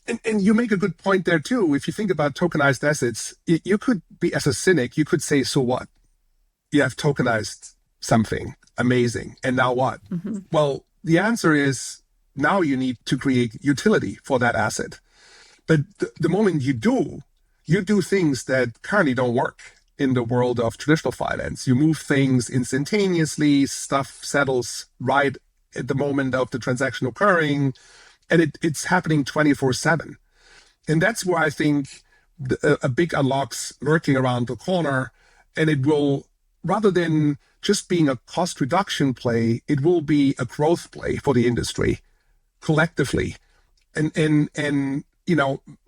And you make a good point there too. If you think about tokenized assets, you could be, as a cynic, you could say, so what? You have tokenized something amazing. And now what? Mm-hmm. Well, the answer is now you need to create utility for that asset. But the moment you do things that currently don't work in the world of traditional finance. You move things instantaneously, stuff settles right at the moment of the transaction occurring, and it's happening 24/7. And that's where I think a big unlock's lurking around the corner, and it will, rather than just being a cost reduction play, it will be a growth play for the industry collectively. And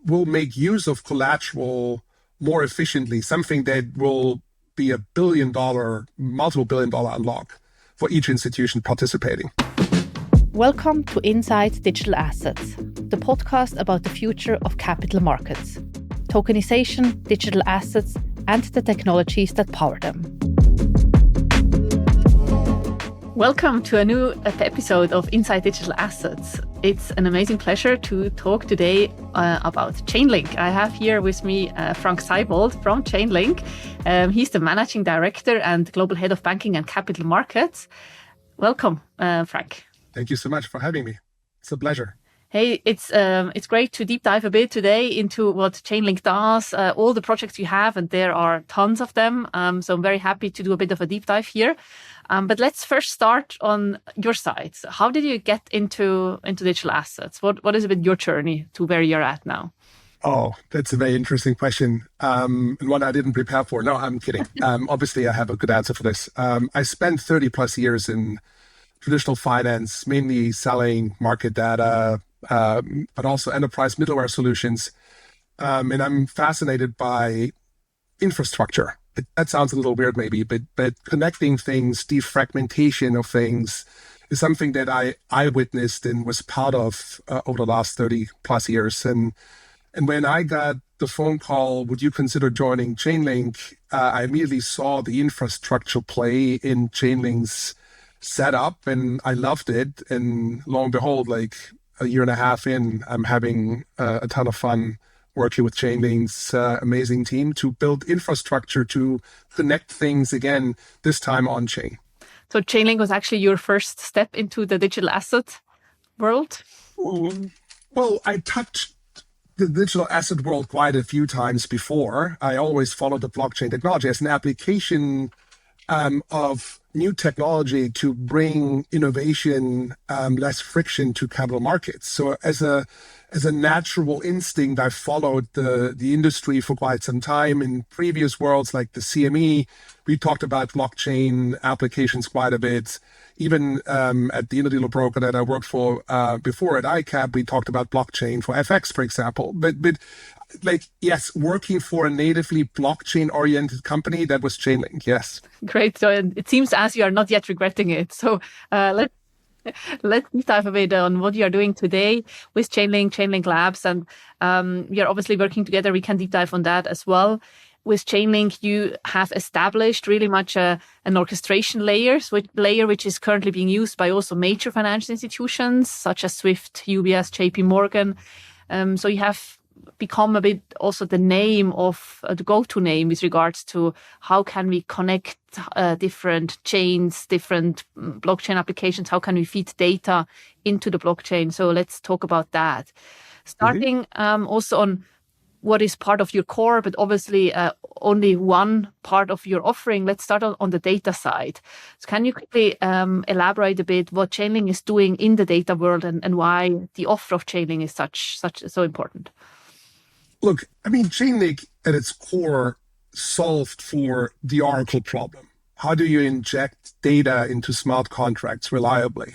will make use of collateral more efficiently, something that will be a multiple billion dollar unlock for each institution participating. Welcome to Inside Digital Assets, the podcast about the future of capital markets, tokenization, digital assets, and the technologies that power them. Welcome to a new episode of Inside Digital Assets. It's an amazing pleasure to talk today about Chainlink. I have here with me Frank Seibold from Chainlink. He's the Managing Director and Global Head of Banking and Capital Markets. Welcome, Frank. Thank you so much for having me. It's a pleasure. Hey, it's great to deep dive a bit today into what Chainlink does, all the projects you have, and there are tons of them. So I'm very happy to do a bit of a deep dive here. But let's first start on your side. So how did you get into digital assets? What has been your journey to where you're at now? Oh, that's a very interesting question, and one I didn't prepare for. No, I'm kidding. Obviously, I have a good answer for this. I spent 30 plus years in traditional finance, mainly selling market data, but also enterprise middleware solutions. And I'm fascinated by infrastructure. That sounds a little weird maybe, but connecting things, defragmentation of things is something that I witnessed and was part of over the last 30 plus years. And when I got the phone call, would you consider joining Chainlink? I immediately saw the infrastructure play in Chainlink's setup, and I loved it. And lo and behold, like a year and a half in, I'm having a ton of fun working with Chainlink's amazing team to build infrastructure to connect things again, this time on chain. So Chainlink was actually your first step into the digital asset world? Well, I touched the digital asset world quite a few times before. I always followed the blockchain technology as an application of new technology to bring innovation, less friction to capital markets. So as a natural instinct, I followed the industry for quite some time. In previous worlds like the CME, we talked about blockchain applications quite a bit. Even at the interdealer broker that I worked for before at ICAP, we talked about blockchain for FX, for example. But like, yes, working for a natively blockchain-oriented company, that was Chainlink, yes. Great. So it seems as you are not yet regretting it. So let's deep dive a bit on what you are doing today with Chainlink Labs. And we are obviously working together. We can deep dive on that as well. With Chainlink, you have established really much an orchestration layer, which is currently being used by also major financial institutions such as Swift, UBS, JP Morgan. So you have become a bit also the name of the go-to name with regards to how can we connect different chains, different blockchain applications, how can we feed data into the blockchain. So let's talk about that. Starting also on what is part of your core, but obviously only one part of your offering. Let's start on the data side. So can you quickly elaborate a bit what Chainlink is doing in the data world and why the offer of Chainlink is so important? Look, I mean, Chainlink at its core solved for the Oracle problem. How do you inject data into smart contracts reliably?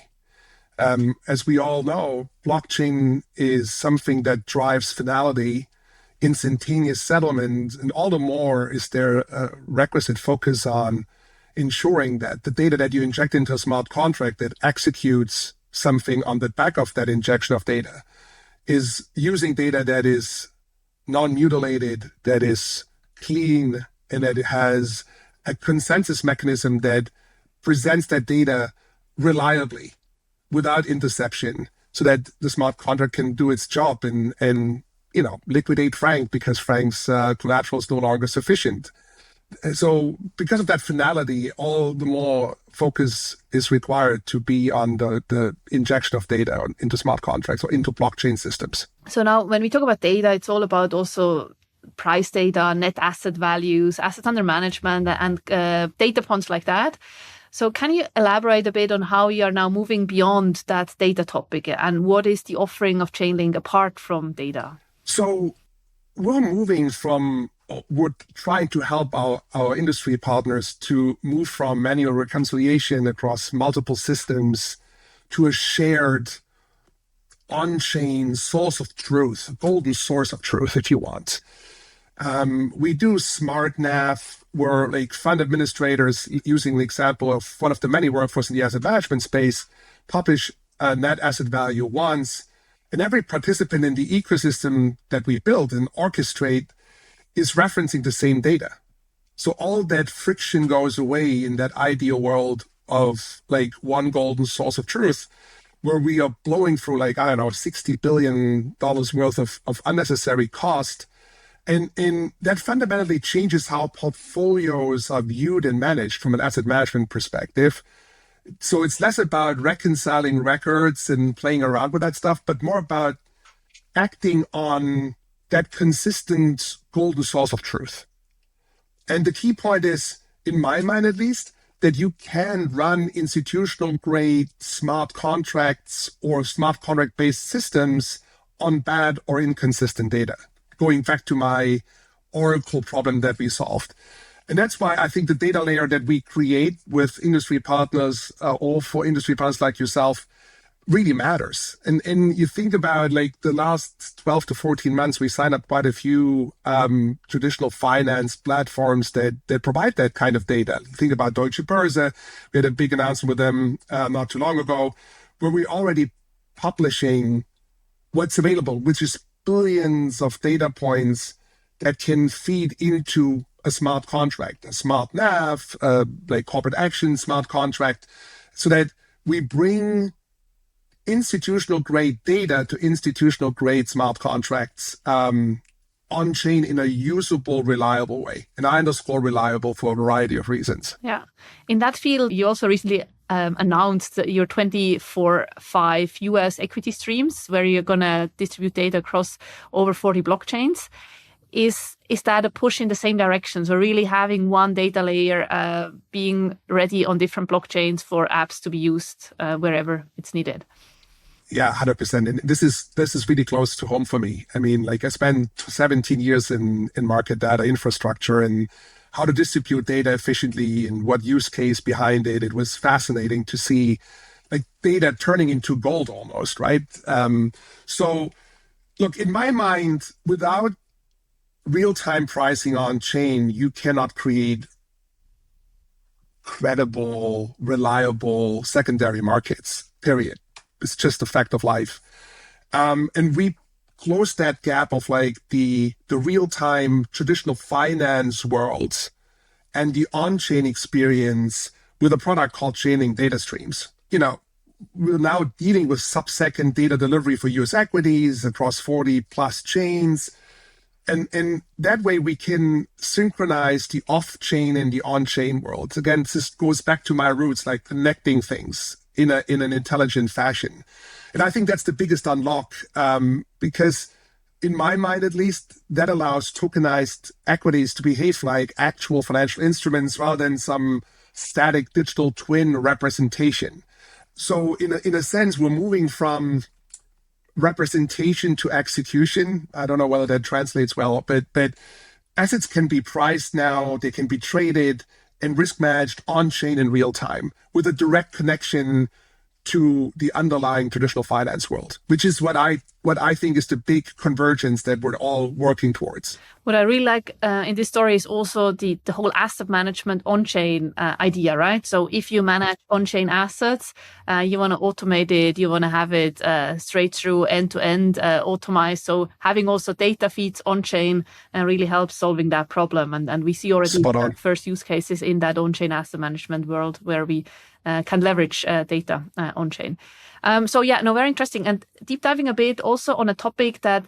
As we all know, blockchain is something that drives finality, instantaneous settlement, and all the more is there a requisite focus on ensuring that the data that you inject into a smart contract that executes something on the back of that injection of data is using data that is non-mutilated, that is clean, and that it has a consensus mechanism that presents that data reliably without interception so that the smart contract can do its job and liquidate Frank because Frank's collateral is no longer sufficient. So because of that finality, all the more focus is required to be on the injection of data into smart contracts or into blockchain systems. So now when we talk about data, it's all about also price data, net asset values, assets under management, and data points like that. So can you elaborate a bit on how you are now moving beyond that data topic, and what is the offering of Chainlink apart from data? So we're trying to help our industry partners to move from manual reconciliation across multiple systems to a shared on-chain source of truth, a golden source of truth, if you want. We do smart nav, where like fund administrators, using the example of one of the many workforce in the asset management space, publish a net asset value once, and every participant in the ecosystem that we build and orchestrate is referencing the same data. So all that friction goes away in that ideal world of like one golden source of truth, where we are blowing through $60 billion worth of unnecessary cost. And that fundamentally changes how portfolios are viewed and managed from an asset management perspective. So it's less about reconciling records and playing around with that stuff, but more about acting on that consistent golden source of truth. And the key point is, in my mind at least, that you can run institutional grade smart contracts or smart contract based systems on bad or inconsistent data. Going back to my Oracle problem that we solved. And that's why I think the data layer that we create with industry partners, or for industry partners like yourself, really matters. And you think about like the last 12 to 14 months, we signed up quite a few traditional finance platforms that provide that kind of data. Think about Deutsche Börse. We had a big announcement with them not too long ago, where we're already publishing what's available, which is billions of data points that can feed into a smart contract, a smart nav, like corporate action smart contract, so that we bring institutional grade data to institutional grade smart contracts on chain in a usable, reliable way. And I underscore reliable for a variety of reasons. Yeah. In that field, you also recently announced your 24/5 US equity streams, where you're going to distribute data across over 40 blockchains. Is that a push in the same direction? So really having one data layer being ready on different blockchains for apps to be used wherever it's needed? Yeah, 100%. And this is really close to home for me. I mean, like I spent 17 years in market data infrastructure and how to distribute data efficiently and what use case behind it. It was fascinating to see like data turning into gold almost, right? So look, in my mind, without real-time pricing on chain, you cannot create credible, reliable secondary markets, period. It's just a fact of life. And we closed that gap of like the real-time traditional finance world and the on-chain experience with a product called Chainlink Data Streams. You know, we're now dealing with sub-second data delivery for US equities across 40 plus chains. And that way we can synchronize the off-chain and the on-chain worlds. Again, this goes back to my roots, like connecting things in an intelligent fashion. And I think that's the biggest unlock, because in my mind, at least, that allows tokenized equities to behave like actual financial instruments rather than some static digital twin representation. So in a sense, we're moving from representation to execution. I don't know whether that translates well, but assets can be priced now, they can be traded and risk managed on chain in real time with a direct connection to the underlying traditional finance world, which is what I think is the big convergence that we're all working towards. What I really like in this story is also the whole asset management on-chain idea, right? So if you manage on-chain assets, you want to automate it, you want to have it straight through end-to-end automized. So having also data feeds on-chain really helps solving that problem. And we see already first use cases in that on-chain asset management world where we can leverage data on-chain. Very interesting. And deep diving a bit also on a topic that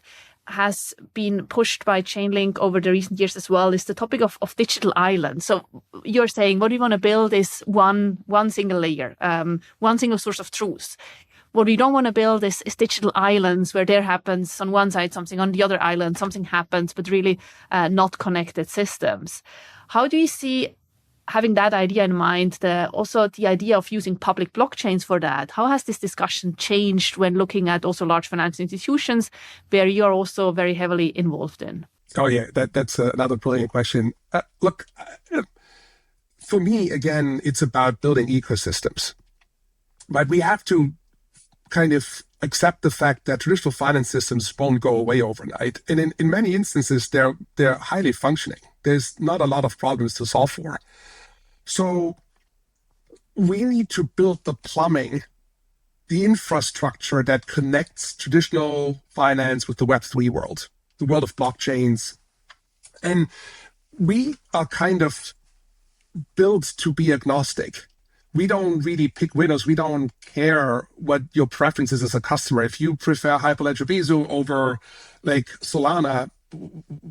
has been pushed by Chainlink over the recent years as well is the topic of digital islands. So you're saying what we want to build is one single layer, one single source of truth. What we don't want to build is digital islands where there happens on one side something, on the other island something happens, but really not connected systems. How do you see, having that idea in mind, also the idea of using public blockchains for that? How has this discussion changed when looking at also large financial institutions where you're also very heavily involved in? Oh yeah, that's another brilliant question. Look, for me, again, it's about building ecosystems. But we have to kind of accept the fact that traditional finance systems won't go away overnight. And in many instances, they're highly functioning. There's not a lot of problems to solve for. So we need to build the plumbing, the infrastructure that connects traditional finance with the Web3 world, the world of blockchains. And we are kind of built to be agnostic. We don't really pick winners. We don't care what your preference is as a customer. If you prefer Hyperledger Besu over like Solana,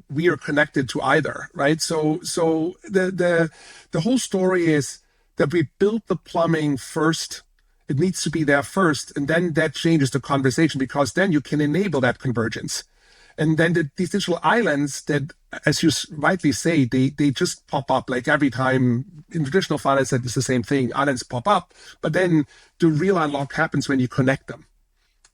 we are connected to either, right? So the whole story is that we built the plumbing first. It needs to be there first, and then that changes the conversation, because then you can enable that convergence. And then these digital islands that, as you rightly say, they just pop up like every time in traditional finance. It's the same thing. Islands pop up, but then the real unlock happens when you connect them.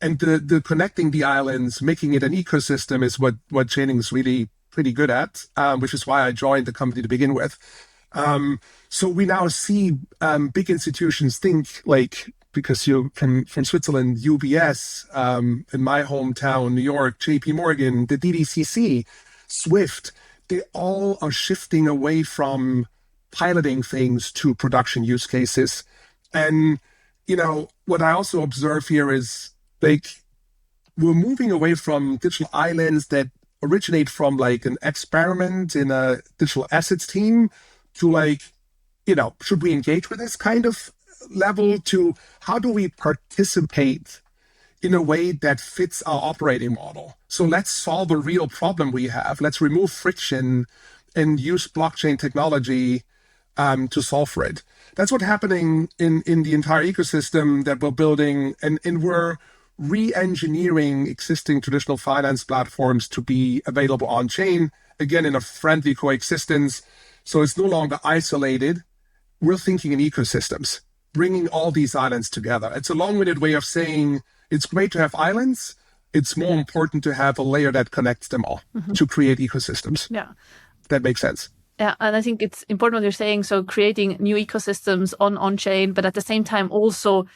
And the connecting the islands, making it an ecosystem, is what Chainlink is really pretty good at, which is why I joined the company to begin with. So we now see big institutions think like, because you're from Switzerland, UBS, in my hometown, New York, JP Morgan, the DTCC, Swift, they all are shifting away from piloting things to production use cases. And, what I also observe here is, like, we're moving away from digital islands that originate from like an experiment in a digital assets team to like, should we engage with this kind of level, to how do we participate in a way that fits our operating model? So let's solve a real problem we have. Let's remove friction and use blockchain technology to solve for it. That's what's happening in the entire ecosystem that we're building. And we're re-engineering existing traditional finance platforms to be available on chain, again, in a friendly coexistence. So it's no longer isolated. We're thinking in ecosystems, bringing all these islands together. It's a long-winded way of saying it's great to have islands. It's more important to have a layer that connects them all to create ecosystems. Yeah. That makes sense. Yeah, and I think it's important what you're saying. So creating new ecosystems on-chain, but at the same time also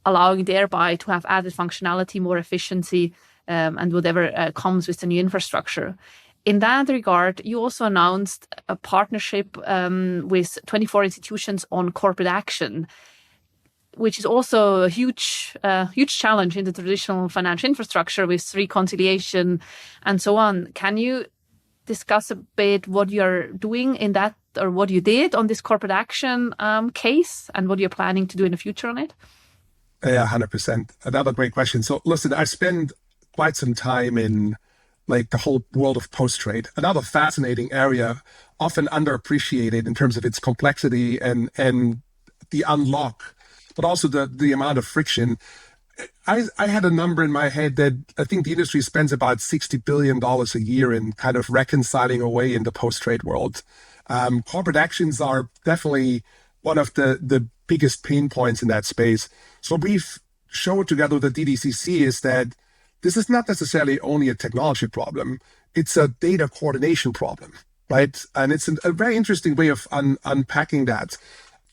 allowing thereby to have added functionality, more efficiency, and whatever comes with the new infrastructure. In that regard, you also announced a partnership with 24 institutions on corporate action, which is also a huge challenge in the traditional financial infrastructure with reconciliation and so on. Can you discuss a bit what you're doing in that, or what you did on this corporate action case, and what you're planning to do in the future on it? Yeah, 100%. Another great question. So listen, I spend quite some time in like the whole world of post-trade, another fascinating area, often underappreciated in terms of its complexity and the unlock, but also the amount of friction. I had a number in my head that I think the industry spends about $60 billion a year in kind of reconciling away in the post-trade world. Corporate actions are definitely one of the biggest pain points in that space. So we've showed together with the DTCC is that this is not necessarily only a technology problem. It's a data coordination problem, right? And it's a very interesting way of unpacking that.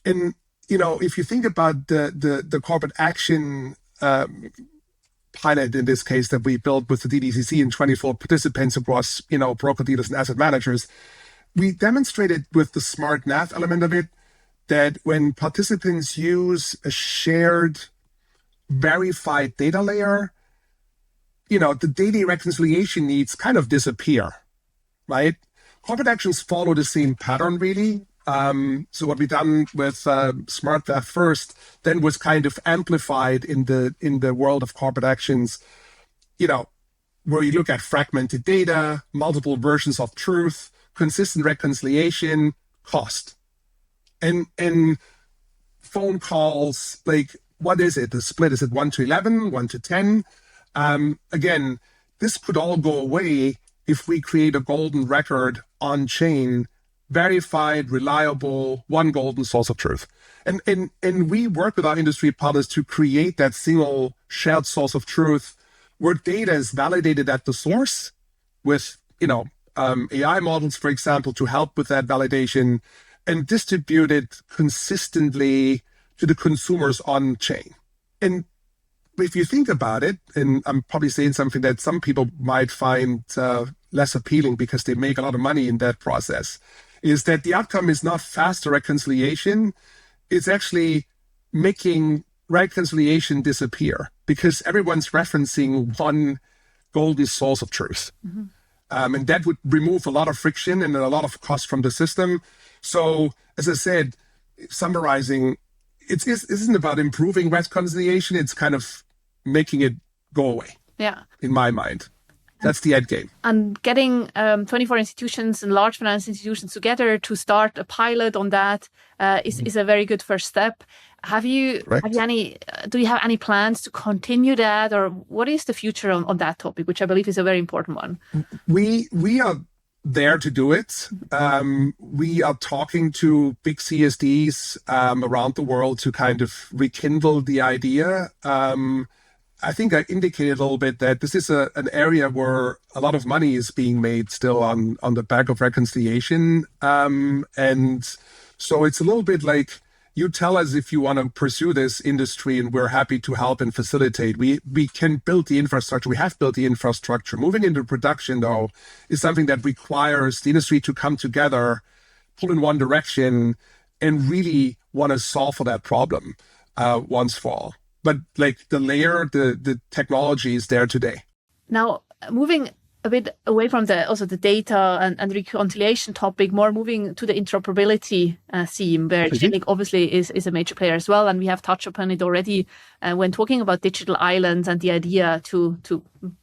And, if you think about the corporate action pilot, in this case, that we built with the DTCC and 24 participants across, broker dealers and asset managers, we demonstrated with the smart math element of it that when participants use a shared verified data layer, the daily reconciliation needs kind of disappear, right? Corporate actions follow the same pattern, really. So what we done with Smart That First then was kind of amplified in the world of corporate actions, where you look at fragmented data, multiple versions of truth, consistent reconciliation, cost, and phone calls. Like, what is it? The split, is it 1 to 11, 1 to 10? Again, this could all go away if we create a golden record on chain, verified, reliable, one golden source of truth. And we work with our industry partners to create that single shared source of truth where data is validated at the source with, AI models, for example, to help with that validation, and distributed consistently to the consumers on chain. And if you think about it, and I'm probably saying something that some people might find less appealing because they make a lot of money in that process, is that the outcome is not faster reconciliation. It's actually making reconciliation disappear because everyone's referencing one golden source of truth. Mm-hmm. And that would remove a lot of friction and a lot of cost from the system. So, as I said, summarizing, it isn't about improving reconciliation. It's kind of making it go away. Yeah. In my mind. That's the end game. And getting 24 institutions and large finance institutions together to start a pilot on that is a very good first step. Do you have any plans to continue that, or what is the future on that topic, which I believe is a very important one? We are there to do it. We are talking to big CSDs around the world to kind of rekindle the idea. I think I indicated a little bit that this is an area where a lot of money is being made still on the back of reconciliation. And so it's a little bit like, you tell us if you want to pursue this industry and we're happy to help and facilitate. We can build the infrastructure. We have built the infrastructure. Moving into production, though, is something that requires the industry to come together, pull in one direction, and really want to solve for that problem once for all. But like the technology is there today. Now, moving a bit away from the data and reconciliation topic, more moving to the interoperability theme, where Chainlink obviously is a major player as well. And we have touched upon it already when talking about digital islands and the idea to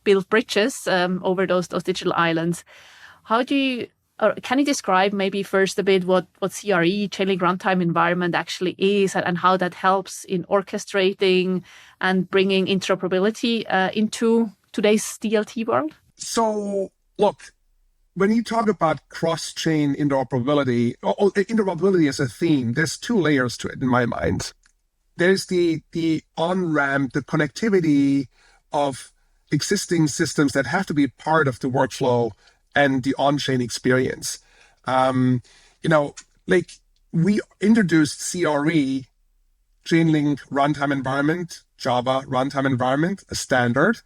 build bridges over those digital islands. Can you describe maybe first a bit what CRE, Chainlink Runtime Environment, actually is, and how that helps in orchestrating and bringing interoperability into today's DLT world? So, look, when you talk about cross-chain interoperability, or interoperability as a theme, there's two layers to it in my mind. There's the on-ramp, the connectivity of existing systems that have to be part of the workflow and the on-chain experience. Like we introduced CRE, Chainlink Runtime Environment, Java Runtime Environment, a standard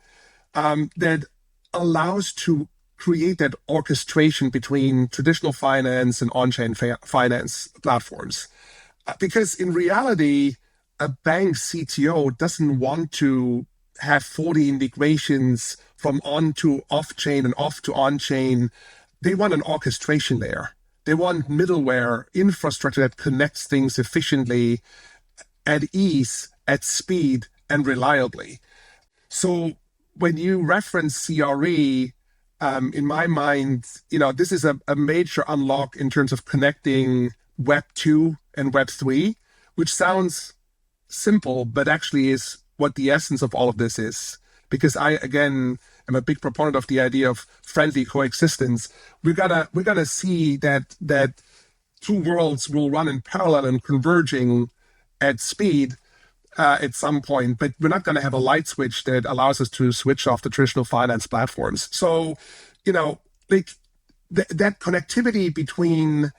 that allows to create that orchestration between traditional finance and on-chain finance platforms. Because in reality, a bank CTO doesn't want to have 40 integrations from on to off-chain and off to on-chain. They want an orchestration layer. They want middleware infrastructure that connects things efficiently, at ease, at speed, and reliably. So when you reference CRE, in my mind, this is a major unlock in terms of connecting Web 2 and Web 3, which sounds simple, but actually is what the essence of all of this is. Because I, again, am a big proponent of the idea of friendly coexistence. We're gonna see that two worlds will run in parallel and converging at speed at some point, but we're not going to have a light switch that allows us to switch off the traditional finance platforms. So, like that connectivity between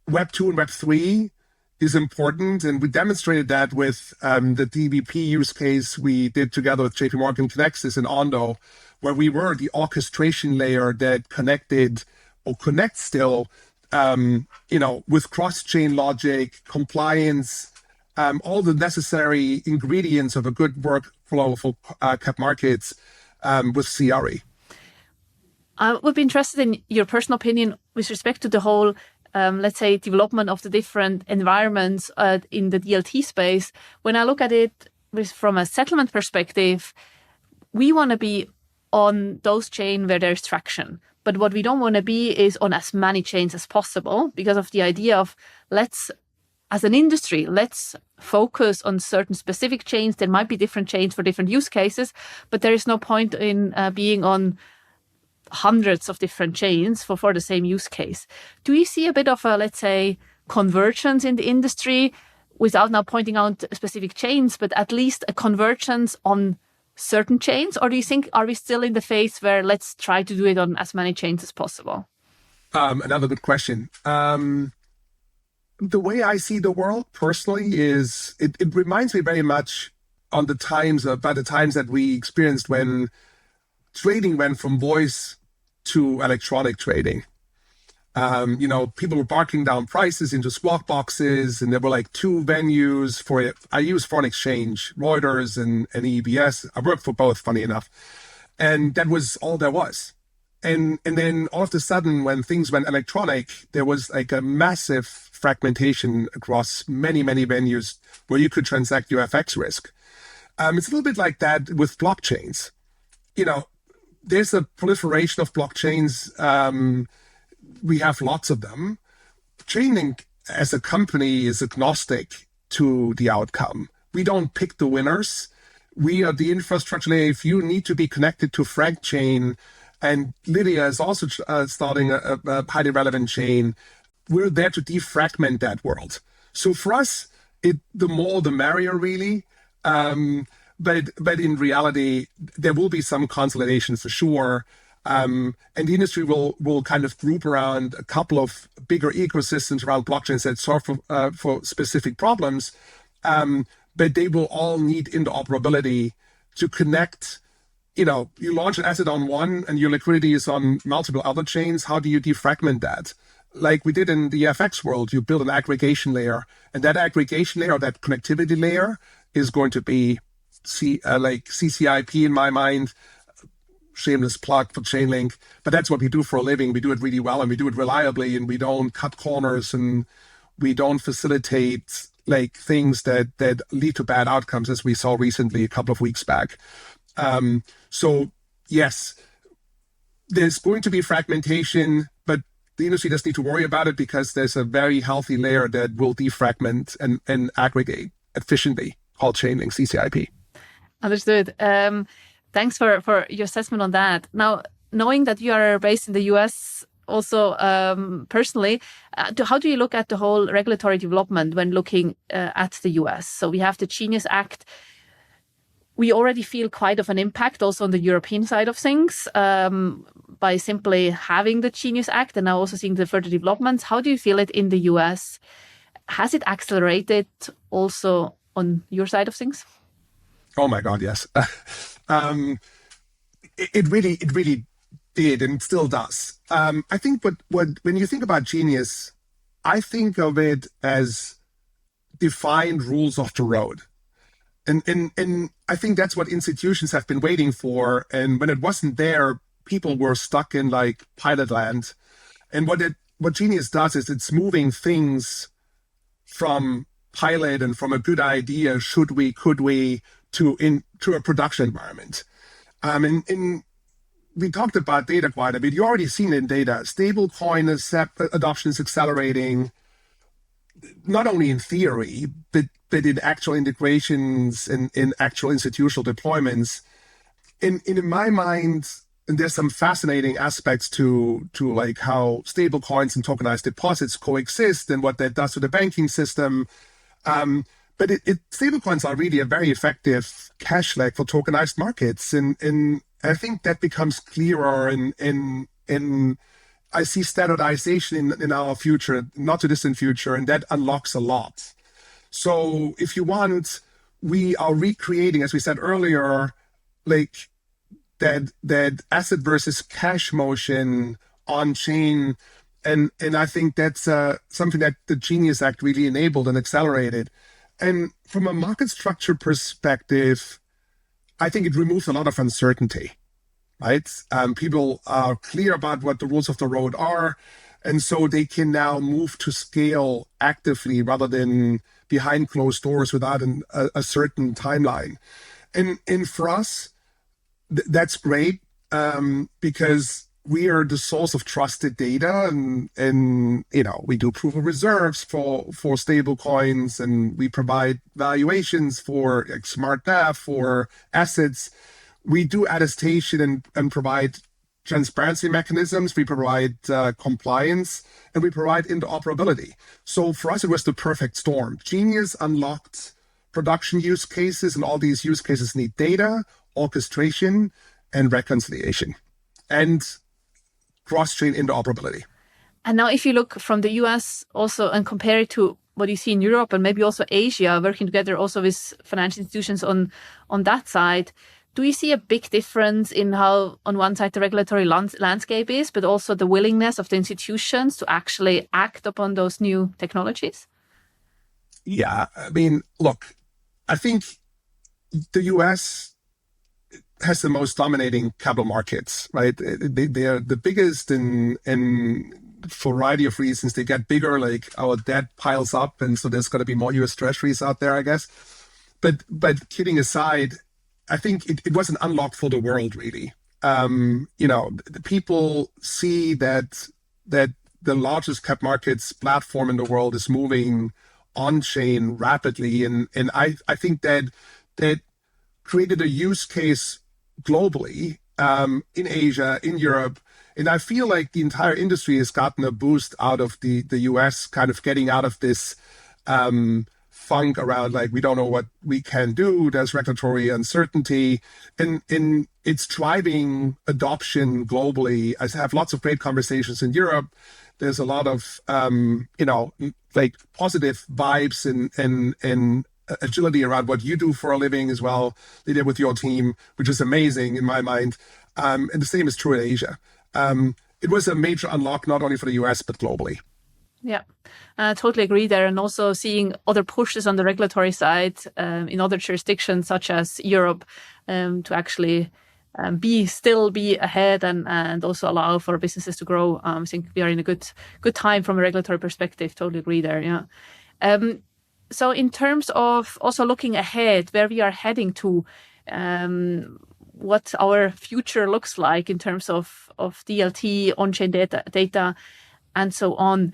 Web 2 and Web 3 is important. And we demonstrated that with the DVP use case we did together with JP Morgan Connexus and Ondo, where we were the orchestration layer that connected or connects still, with cross-chain logic, compliance, all the necessary ingredients of a good workflow for cap markets with CRE. I would be interested in your personal opinion with respect to the whole let's say, development of the different environments in the DLT space, when I look at it from a settlement perspective, we want to be on those chains where there's traction. But what we don't want to be is on as many chains as possible, because of the idea of as an industry, let's focus on certain specific chains. There might be different chains for different use cases, but there is no point in being on hundreds of different chains for the same use case. Do you see a bit of a, let's say, convergence in the industry, without now pointing out specific chains, but at least a convergence on certain chains? Or do you think, are we still in the phase where let's try to do it on as many chains as possible? Another good question. The way I see the world personally is it reminds me very much on the times that we experienced when trading went from voice to electronic trading. People were barking down prices into swap boxes, and there were like two venues for it. I use foreign exchange, Reuters and EBS. I worked for both, funny enough. And that was all there was. And then all of a sudden, when things went electronic, there was like a massive fragmentation across many, many venues where you could transact your FX risk. It's a little bit like that with blockchains. There's a proliferation of blockchains. We have lots of them. Chainlink as a company is agnostic to the outcome. We don't pick the winners. We are the infrastructure layer. If you need to be connected to Frank chain, and Lidia is also starting a highly relevant chain, we're there to defragment that world. So for us, the more the merrier, really. But in reality, there will be some consolidation for sure. And the industry will kind of group around a couple of bigger ecosystems around blockchains that solve for specific problems. But they will all need interoperability to connect. You launch an asset on one and your liquidity is on multiple other chains. How do you defragment that? Like we did in the FX world, you build an aggregation layer, and that aggregation layer, or that connectivity layer, is going to be like CCIP in my mind. Shameless plug for Chainlink, but that's what we do for a living. We do it really well, and we do it reliably, and we don't cut corners, and we don't facilitate like things that lead to bad outcomes, as we saw recently a couple of weeks back. So yes, there's going to be fragmentation, but the industry doesn't need to worry about it because there's a very healthy layer that will defragment and aggregate efficiently, called Chainlink, CCIP. Understood. Thanks for your assessment on that. Now, knowing that you are based in the US also personally, how do you look at the whole regulatory development when looking at the US? So we have the Genius Act. We already feel quite of an impact also on the European side of things by simply having the Genius Act and now also seeing the further developments. How do you feel it in the US? Has it accelerated also on your side of things? Oh my God, yes. It really did and still does. I think when you think about Genius, I think of it as defined rules of the road. And I think that's what institutions have been waiting for. And when it wasn't there, people were stuck in like pilot land. And what Genius does is it's moving things from pilot and from a good idea, should we, could we, to a production environment. And we talked about data quite a bit. You already seen it in data. Stablecoin adoption is accelerating, not only in theory, but in actual integrations and in actual institutional deployments. In my mind, and there's some fascinating aspects to like how stablecoins and tokenized deposits coexist and what that does to the banking system. But stablecoins are really a very effective cash leg for tokenized markets. And I think that becomes clearer in I see standardization in our future, not too distant future, and that unlocks a lot. So if you want, we are recreating, as we said earlier, like that asset versus cash motion on chain. And I think that's something that the Genius Act really enabled and accelerated. And from a market structure perspective, I think it removes a lot of uncertainty, right? People are clear about what the rules of the road are. And so they can now move to scale actively rather than behind closed doors without a certain timeline. And for us, that's great because we are the source of trusted data, and we do proof of reserves for stable coins, and we provide valuations for smart NAV for assets. We do attestation and provide transparency mechanisms. We provide compliance, and we provide interoperability. So for us, it was the perfect storm. Genius unlocked production use cases, and all these use cases need data, orchestration, and reconciliation, and cross-chain interoperability. And now if you look from the US also and compare it to what you see in Europe and maybe also Asia, working together also with financial institutions on that side, do you see a big difference in how, on one side, the regulatory landscape is, but also the willingness of the institutions to actually act upon those new technologies? Yeah, I mean, look, I think the US has the most dominating capital markets, right? They are the biggest in for a variety of reasons. They get bigger, like our debt piles up, and so there's got to be more US treasuries out there, I guess. But kidding aside, I think it was an unlock for the world, really. The people see that the largest cap markets platform in the world is moving on-chain rapidly, and I think that created a use case globally, in Asia, in Europe, and I feel like the entire industry has gotten a boost out of the US kind of getting out of this funk around, like, we don't know what we can do, there's regulatory uncertainty, and it's driving adoption globally. I have lots of great conversations in Europe. There's a lot of like positive vibes and agility around what you do for a living as well, Lidia, with your team, which is amazing in my mind. And the same is true in Asia. It was a major unlock, not only for the US, but globally. Yeah, I totally agree there. And also seeing other pushes on the regulatory side in other jurisdictions, such as Europe, to actually still be ahead and also allow for businesses to grow. I think we are in a good time from a regulatory perspective. Totally agree there. Yeah. So in terms of also looking ahead, where we are heading to, what our future looks like in terms of DLT, on-chain data, and so on.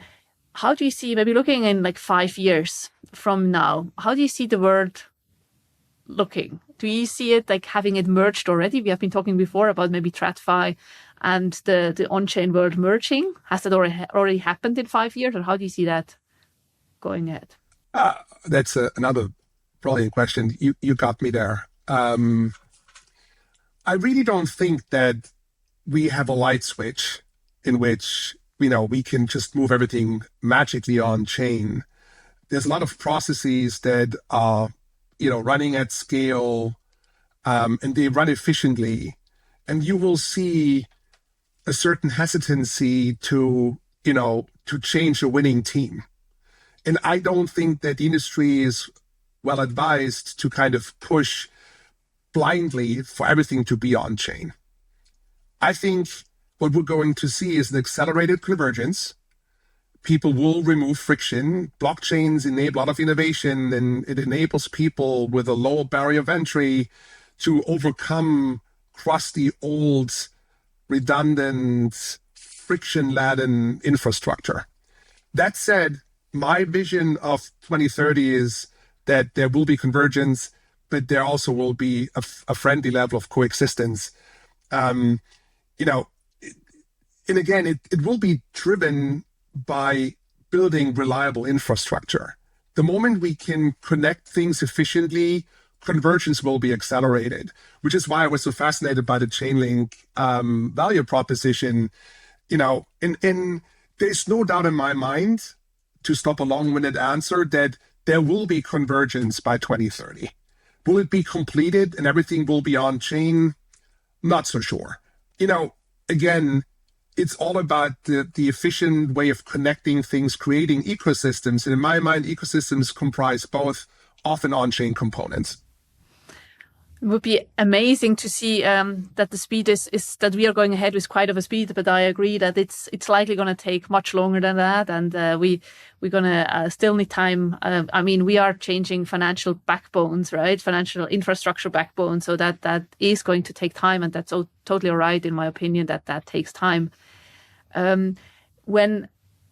How do you see, maybe looking in like 5 years from now, how do you see the world looking? Do you see it like having it merged already? We have been talking before about maybe TradFi and the on-chain world merging. Has that already happened in 5 years, or how do you see that going ahead? That's another brilliant question. You got me there. I really don't think that we have a light switch in which we can just move everything magically on chain. There's a lot of processes that are, running at scale, and they run efficiently. And you will see a certain hesitancy to change a winning team. And I don't think that the industry is well advised to kind of push blindly for everything to be on chain. I think what we're going to see is an accelerated convergence. People will remove friction. Blockchains enable a lot of innovation, and it enables people with a low barrier of entry to overcome crusty, old, redundant, friction-laden infrastructure. That said, my vision of 2030 is that there will be convergence, but there also will be a friendly level of coexistence. And again, it will be driven by building reliable infrastructure. The moment we can connect things efficiently, convergence will be accelerated, which is why I was so fascinated by the Chainlink value proposition. And there's no doubt in my mind, to stop a long-winded answer, that there will be convergence by 2030. Will it be completed and everything will be on chain? Not so sure. Again, it's all about the efficient way of connecting things, creating ecosystems. And in my mind, ecosystems comprise both off and on-chain components. It would be amazing to see that the speed is that we are going ahead with quite of a speed, but I agree that it's likely going to take much longer than that, and we're going to still need time. I mean, we are changing financial backbones, right? Financial infrastructure backbone, so that is going to take time, and that's totally all right in my opinion that takes time. When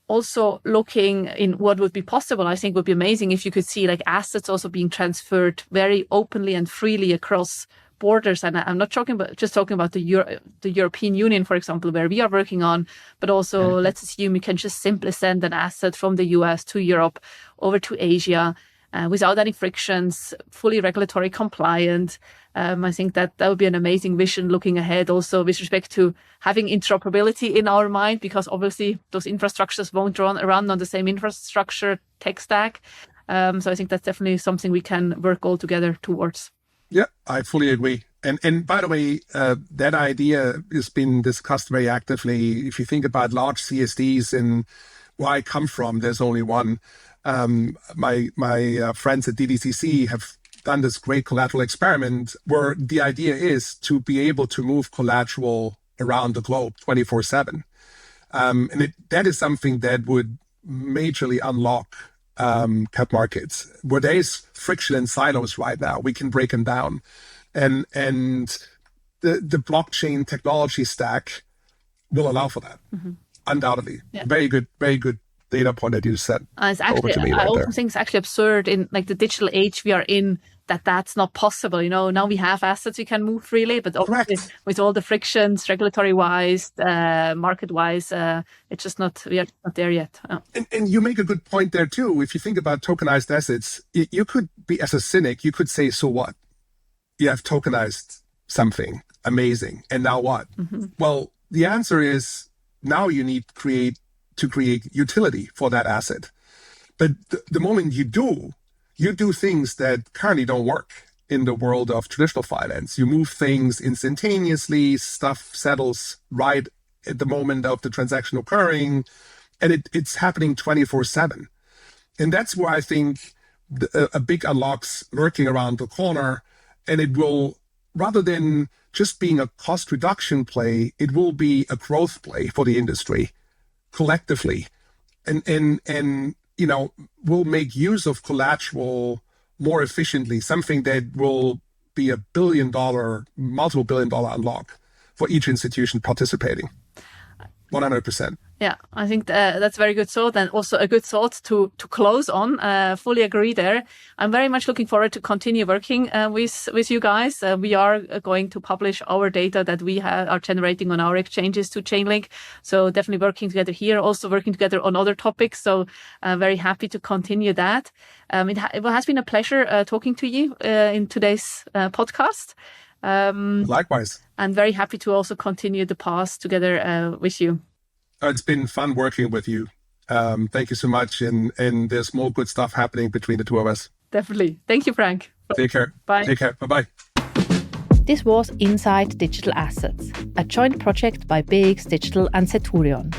also looking in what would be possible, I think would be amazing if you could see like assets also being transferred very openly and freely across borders. And I'm not talking about the European Union, for example, where we are working on, but also let's assume you can just simply send an asset from the US to Europe over to Asia without any frictions, fully regulatory compliant. I think that would be an amazing vision looking ahead also with respect to having interoperability in our mind, because obviously those infrastructures won't run on the same infrastructure tech stack. So I think that's definitely something we can work all together towards. Yeah, I fully agree. And by the way, that idea has been discussed very actively. If you think about large CSDs and where I come from, there's only one. My friends at DTCC have done this great collateral experiment where the idea is to be able to move collateral around the globe 24/7. And that is something that would majorly unlock cap markets. Where there is friction and silos right now, we can break them down. And the blockchain technology stack will allow for that, undoubtedly. Yeah. Very good data point that you said. It's actually, I also think it's actually absurd in like the digital age we are in that's not possible. You know, now we have assets we can move freely, but obviously with all the frictions, regulatory wise, market wise, it's just not, we are not there yet. Oh. And you make a good point there too. If you think about tokenized assets, you could be, as a cynic, you could say, so what? You have tokenized something amazing, and now what? Well, the answer is now you need to create utility for that asset. But the moment you do things that currently don't work in the world of traditional finance. You move things instantaneously, stuff settles right at the moment of the transaction occurring, and it's happening 24/7. And that's where I think a big unlock's lurking around the corner, and it will, rather than just being a cost reduction play, it will be a growth play for the industry collectively, and you know, will make use of collateral more efficiently, something that will be a multiple billion dollar unlock for each institution participating. 100%. Yeah, I think that's a very good thought, and also a good thought to close on. Fully agree there. I'm very much looking forward to continue working with you guys. We are going to publish our data that we are generating on our exchanges to Chainlink. So definitely working together here, also working together on other topics. So very happy to continue that. It has been a pleasure talking to you in today's podcast. Likewise. And very happy to also continue the path together with you. It's been fun working with you. Thank you so much. And there's more good stuff happening between the two of us. Definitely. Thank you, Frank. Take care. Bye. Take care. Bye-bye. This was Inside Digital Assets, a joint project by BX Digital and Seturion.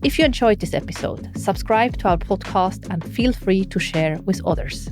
If you enjoyed this episode, subscribe to our podcast and feel free to share with others.